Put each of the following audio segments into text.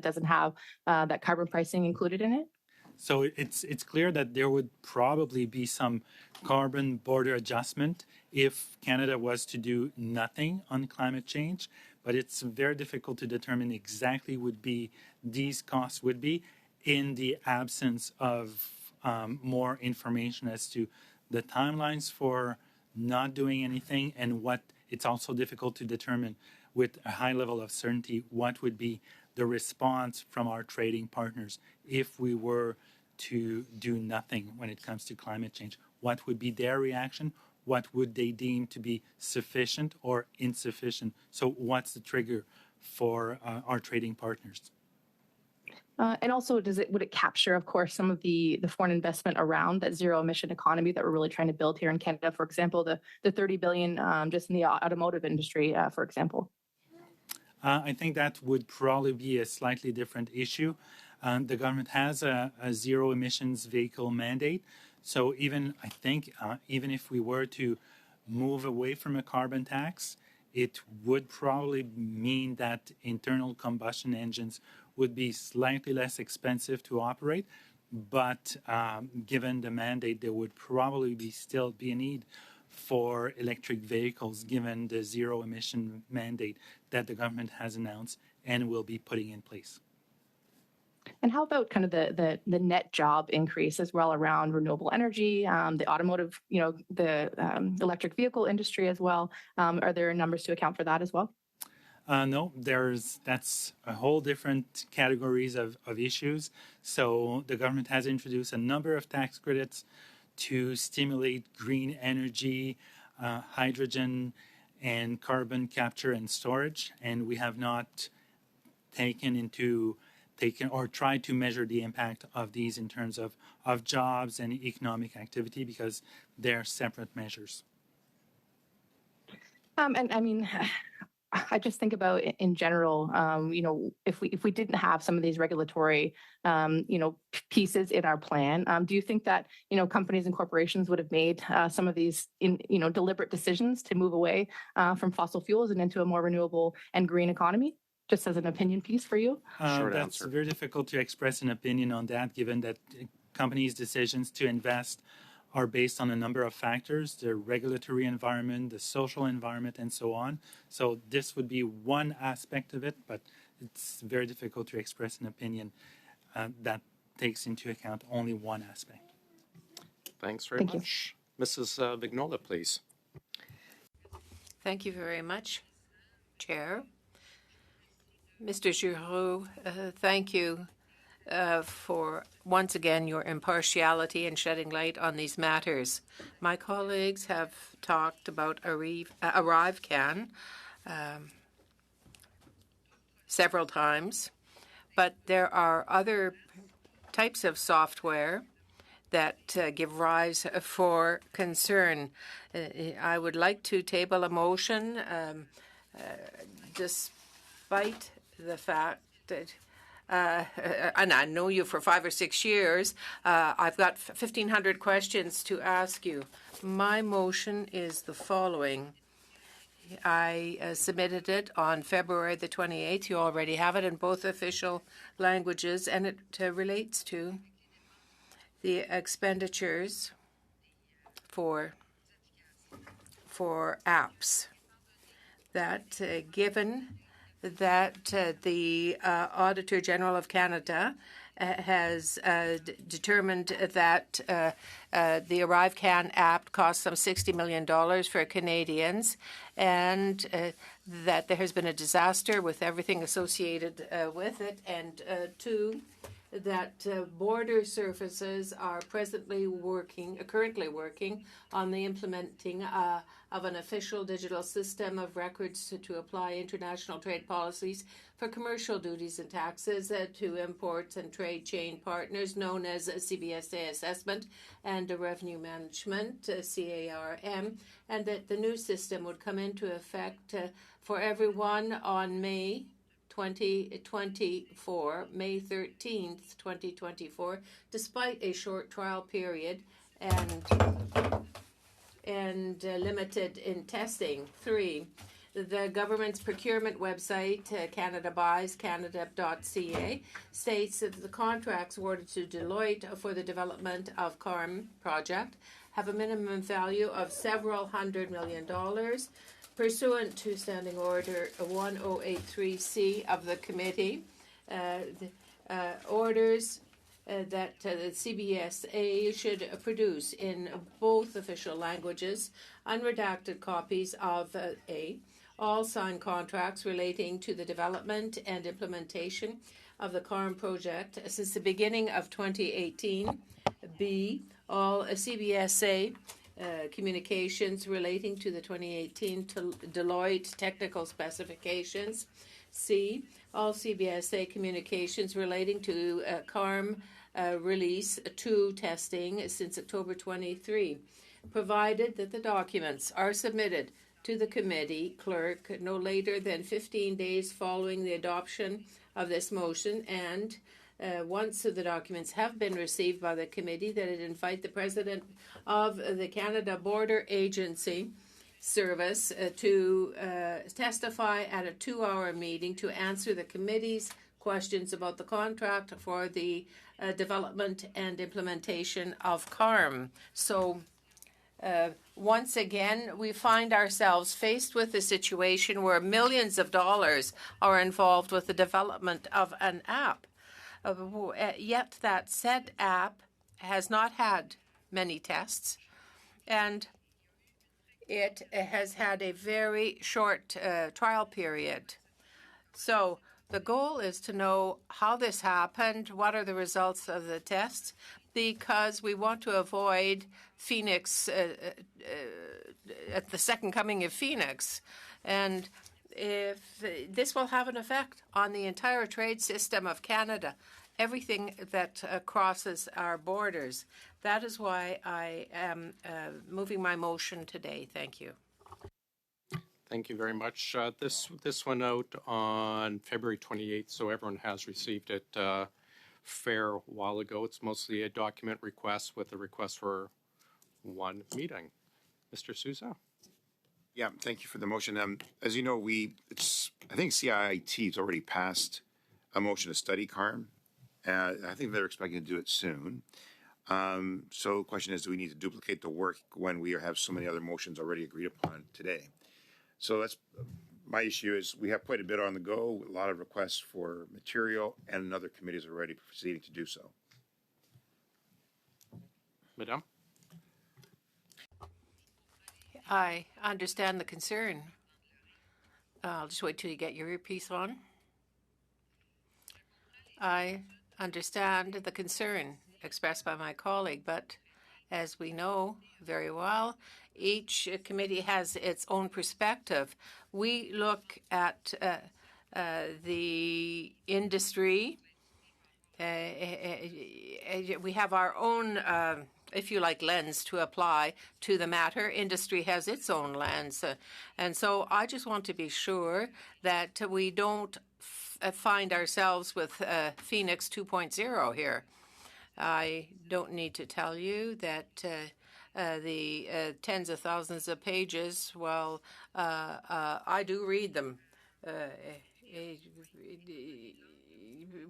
doesn't have that carbon pricing included in it? So it's clear that there would probably be some carbon border adjustment if Canada was to do nothing on climate change, but it's very difficult to determine exactly would be these costs would be in the absence of more information as to the timelines for not doing anything, and what it's also difficult to determine with a high level of certainty what would be the response from our trading partners if we were to do nothing when it comes to climate change. What would be their reaction? What would they deem to be sufficient or insufficient? So what's the trigger for our trading partners? And also, would it capture, of course, some of the foreign investment around that zero emission economy that we're really trying to build here in Canada? For example, the 30 billion just in the automotive industry, for example. I think that would probably be a slightly different issue. The government has a zero emissions vehicle mandate. So even if we were to move away from a carbon tax, it would probably mean that internal combustion engines would be slightly less expensive to operate. But given the mandate, there would probably still be a need for electric vehicles, given the zero emission mandate that the government has announced and will be putting in place. And how about kind of the net job increase as well around renewable energy, the automotive, the electric vehicle industry as well? Are there numbers to account for that as well? No, that's a whole different categories of issues. So the government has introduced a number of tax credits to stimulate green energy, hydrogen, and carbon capture and storage, and we have not taken or tried to measure the impact of these in terms of jobs and economic activity, because they're separate measures. And I mean, I just think about in general, if we didn't have some of these regulatory, pieces in our plan, do you think that, companies and corporations would have made some of these, deliberate decisions to move away from fossil fuels and into a more renewable and green economy? Just as an opinion piece for you? Short that's answer. Very difficult to express an opinion on that, given that companies' decisions to invest are based on a number of factors: the regulatory environment, the social environment, and so on. So this would be one aspect of it, but it's very difficult to express an opinion that takes into account only one aspect. Thanks very much. Mrs. Vignola, please. Thank you very much, Chair. Mr. Giroux, thank you for, once again, your impartiality in shedding light on these matters. My colleagues have talked about ArriveCAN several times, but there are other types of software that give rise for concern. I would like to table a motion despite the fact that and I know you for 5 or 6 years, I've got 1,500 questions to ask you. My motion is the following. I submitted it on February the 28th. You already have it in both official languages, and it relates to the expenditures for apps that given that the Auditor General of Canada has determined that the ArriveCAN app costs some $60 million for Canadians, and that there has been a disaster with everything associated with it, and two, that border services are currently working on the implementing of an official digital system of records to apply international trade policies for commercial duties and taxes to imports and trade chain partners, known as CBSA assessment and revenue management, CARM, and that the new system would come into effect for everyone on May 2024, May 13th, 2024, despite a short trial period and limited in testing. 3, the government's procurement website, canadabuys.canada.ca, states that the contracts awarded to Deloitte for the development of CARM project have a minimum value of several $100 million pursuant to Standing Order 1083C of the committee. Orders that the CBSA should produce in both official languages unredacted copies of all signed contracts relating to the development and implementation of the CARM project since the beginning of 2018. B, all CBSA communications relating to the 2018 Deloitte technical specifications. C, all CBSA communications relating to CARM release 2 testing since October 23, provided that the documents are submitted to the committee clerk no later than 15 days following the adoption of this motion, and once the documents have been received by the committee, that it invite the president of the Canada Border Agency Service to testify at a 2-hour meeting to answer the committee's questions about the contract for the development and implementation of CARM. So once again, we find ourselves faced with a situation where millions of dollars are involved with the development of an app. Yet that said app has not had many tests, and it has had a very short trial period. So the goal is to know how this happened, what are the results of the tests, because we want to avoid Phoenix, at the second coming of Phoenix. And if this will have an effect on the entire trade system of Canada, everything that crosses our borders. That is why I am moving my motion today. Thank you. Thank you very much. This went out on February 28th, so everyone has received it fair while ago. It's mostly a document request with a request for one meeting. Mr. Sousa? Yeah, thank you for the motion. As you know, I think CIIT has already passed a motion to study CARM. I think they're expecting to do it soon. So the question is, do we need to duplicate the work when we have so many other motions already agreed upon today? So that's my issue is we have quite a bit on the go, a lot of requests for material, and other committees are already proceeding to do so. Madame? I understand the concern. I'll just wait till you get your earpiece on. I understand the concern expressed by my colleague, but as we know very well, each committee has its own perspective. We look at the industry. We have our own, if you like, lens to apply to the matter. Industry has its own lens. And so I just want to be sure that we don't find ourselves with Phoenix 2.0 here. I don't need to tell you that the tens of thousands of pages, well, I do read them.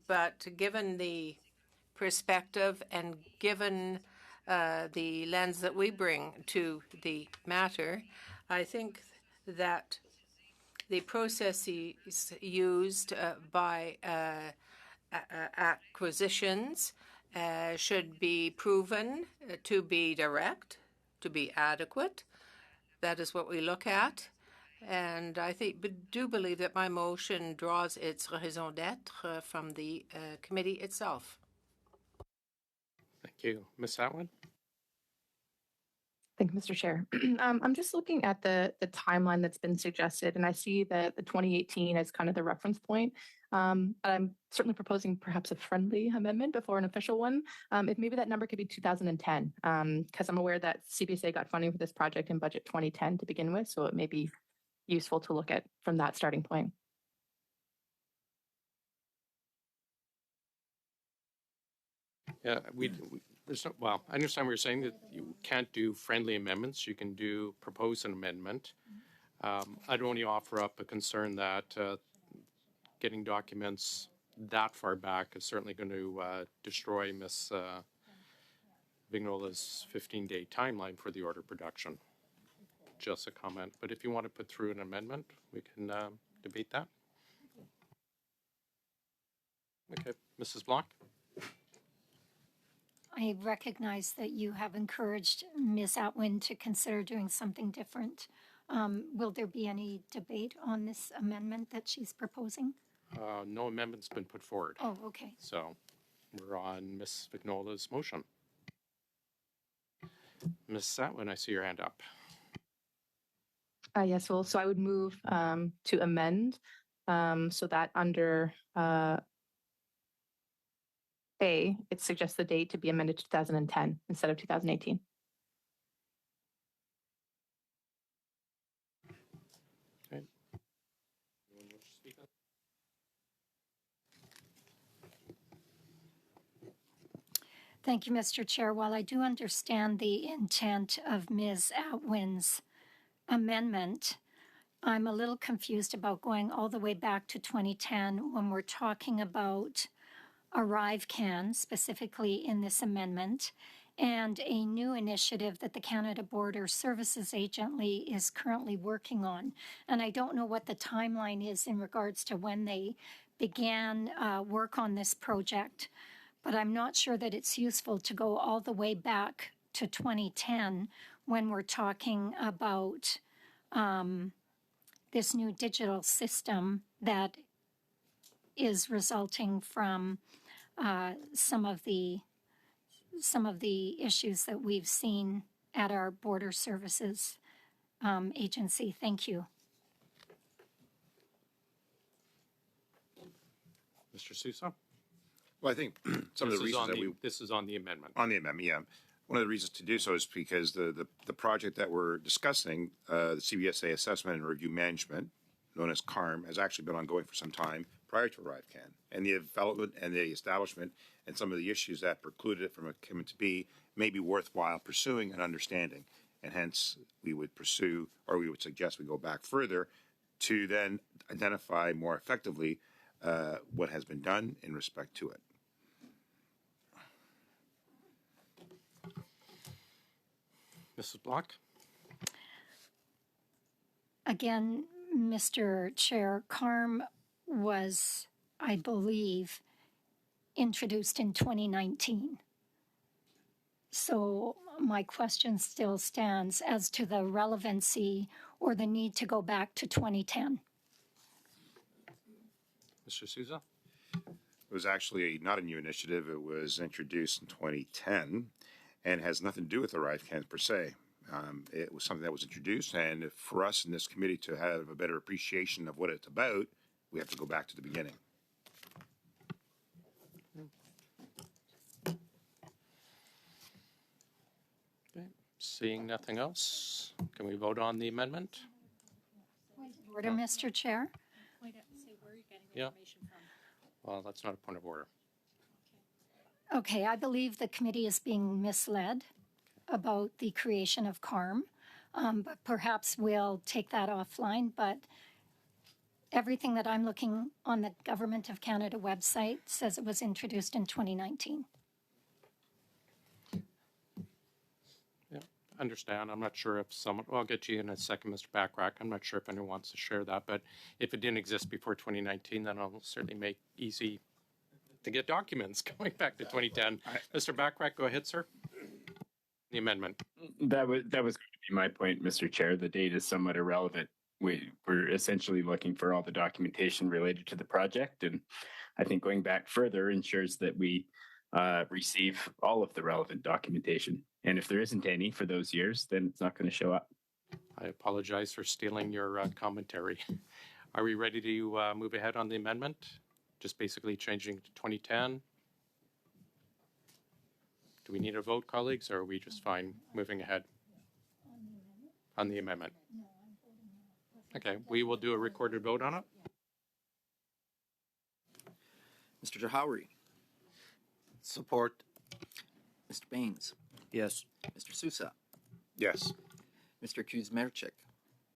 But given the perspective and given the lens that we bring to the matter, I think that the processes used by acquisitions should be proven to be direct, to be adequate. That is what we look at. And I do believe that my motion draws its raison d'être from the committee itself. Thank you. Ms. Atwood? Thank you, Mr. Chair. I'm just looking at the timeline that's been suggested, and I see that the 2018 as kind of the reference point. I'm certainly proposing perhaps a friendly amendment before an official one. If maybe that number could be 2010, because I'm aware that CBSA got funding for this project in budget 2010 to begin with, so it may be useful to look at from that starting point. Yeah, well, I understand what you're saying, that you can't do friendly amendments. You can propose an amendment. I'd only offer up a concern that getting documents that far back is certainly going to destroy Ms. Vignola's 15-day timeline for the order production. Just a comment. But if you want to put through an amendment, we can debate that. Okay, Mrs. Block? I recognize that you have encouraged Ms. Atwin to consider doing something different. Will there be any debate on this amendment that she's proposing? No amendment's been put forward. Oh, okay. So we're on Ms. Vignola's motion. Ms. Satwin, I see your hand up. Yes, well, so I would move to amend so that under A, it suggests the date to be amended to 2010 instead of 2018. Okay. Anyone wish to speak on? Thank you, Mr. Chair. While I do understand the intent of Ms. Atwin's amendment, I'm a little confused about going all the way back to 2010 when we're talking about ArriveCAN, specifically in this amendment, and a new initiative that the Canada Border Services Agency is currently working on. And I don't know what the timeline is in regards to when they began work on this project, but I'm not sure that it's useful to go all the way back to 2010 when we're talking about this new digital system that is resulting from some of the issues that we've seen at our border services agency. Thank you. Mr. Sousa? Well, I think some of the reasons that we This is on the amendment. on the amendment, yeah. One of the reasons to do so is because the project that we're discussing, the CBSA Assessment and Review Management, known as CARM, has actually been ongoing for some time prior to ArriveCAN. And the development and the establishment and some of the issues that precluded it from coming to be may be worthwhile pursuing and understanding. And hence, we would pursue, or we would suggest we go back further to then identify more effectively what has been done in respect to it. Mrs. Block? Again, Mr. Chair, CARM was, I believe, introduced in 2019. So my question still stands as to the relevancy or the need to go back to 2010. Mr. Sousa? It was actually not a new initiative. It was introduced in 2010 and has nothing to do with ArriveCAN per se. It was something that was introduced, and for us in this committee to have a better appreciation of what it's about, we have to go back to the beginning. Okay. Seeing nothing else, can we vote on the amendment? Order, Mr. Chair. Yeah. Well, that's not a point of order. Okay, I believe the committee is being misled about the creation of CARM, but perhaps we'll take that offline. But everything that I'm looking on the Government of Canada website says it was introduced in 2019. Yeah, understand. I'm not sure if someone, well, I'll get you in a second, Mr. Backrack. I'm not sure if anyone wants to share that, but if it didn't exist before 2019, then I'll certainly make easy to get documents going back to 2010. Mr. Backrack, go ahead, sir. The amendment. That was going to be my point, Mr. Chair. The date is somewhat irrelevant. We're essentially looking for all the documentation related to the project, and I think going back further ensures that we receive all of the relevant documentation. And if there isn't any for those years, then it's not going to show up. I apologize for stealing your commentary. Are we ready to move ahead on the amendment? Just basically changing to 2010. Do we need a vote, colleagues, or are we just fine moving ahead on the amendment? Okay, we will do a recorded vote on it. Mr. Jahari. Support. Mr. Baines. Yes. Mr. Sousa. Yes. Mr. Kuzmerchik.